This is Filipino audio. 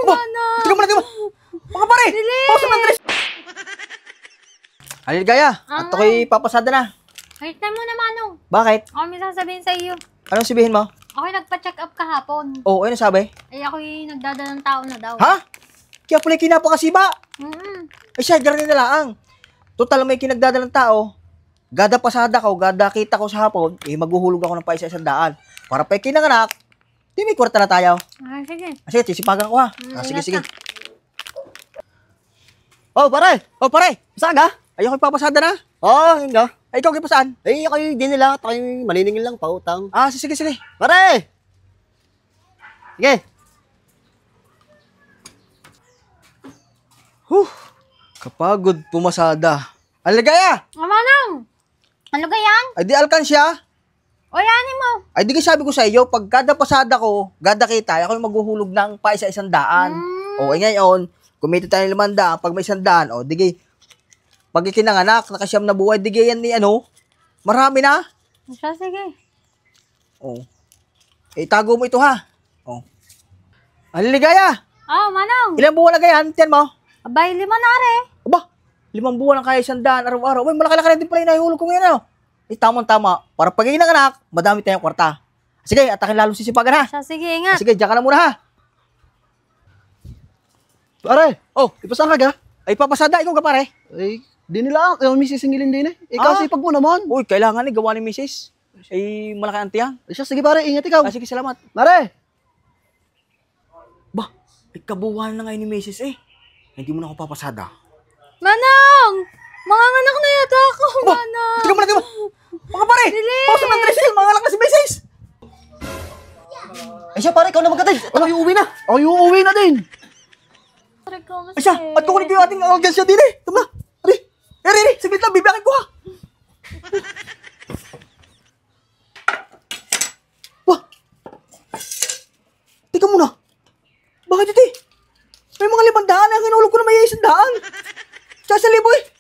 Manong! Tika mo na, tika mo! Mga pare! Pausan ng dress! Halil Gaya, at ako'y papasada na. Wait time muna, Manong. Bakit? Ako may sasabihin sa iyo. Anong sabihin mo? Ako'y nagpa-check up kahapon. Oh, ano sabi? Ay, ako'y nagdadalang tao na daw. Ha? Kaya pala kinapakasiba. Mm-mm. Ay siya, gano'n na lang. Total may kinagdadalang tao. Gada pasada ko, gada kita ko sa hapon, maghuhulog ako ng paisa-100. Para pa kinanganak, di may kwarta na tayo. Ah, sige. Sige, sisipagan ko ha. Sige, Ingat sige. ka. Oh, pare! Oh, pare! Saan ka? Ay, ako'y papasada na. Oh, yun ka. Ay, ikaw kayo saan? Eh, kayo din nila. Tayo maniningil lang, pautang. Ah, sige, sige. Pare! Sige. Kapagod pumasada. Alagaya! Manong! Ano gayang? Ay, di alkansya. O, yanin mo. Ay, di ka sabi ko sa iyo, pag kada pasada ko, gada kita, ako'y maghuhulog ng paisa-100. O, ay ngayon, kumita tayo ng 500, pag may 100, o, di pag ikinanganak, nakasyam na buhay, di yan ni marami na. Siya, sige. O. Itago mo ito ha. O. Aliligaya! Oh, Manong. Ilang buwan na gayan? Tiyan mo? Abay, 5 na re. Aba, 5 buwan ang kaya 100 araw-araw. Uy, malaki-laki rin din pala yung nahihulog ko ngayon. Tamang-tama. Para pag ikinanganak, madami tayong kwarta. Sige, atakin lalo sisipagan ha. Siya, sige, ingat. Sige, diyan ka na muna ha. Pare! Oh, ipasaan ka ga? Ay, papasada, ikaw ka pare. Eh, di nila. Yung misisingilin din eh. Ikaw sipag mo naman. Uy, kailangan ni gawa ni Mrs. Ay, malaki ang tiyan. Eh, siya, sige pare, ingat ikaw. Sige, salamat. Pare! Ba, ikabuhan na ngayon ni Mrs. Hindi mo na ako papasada. Manong! Manganganak na yata ako, Manong. Tika mo na, tika mo. Mga pare, pausan ng dress, mga anak na si Mrs. Eh, siya pare, ikaw na magkatid. Ako yung uwi na. Ako yung uwi na din. Ay siya, at kukunin ko yung ating algansya din Tama na. Ari, saglit lang, bibiyakin ko ha. Wah! Tika muna. Bakit ito May mga 500 ang hinulog ko na may 100. Tsaka 1,000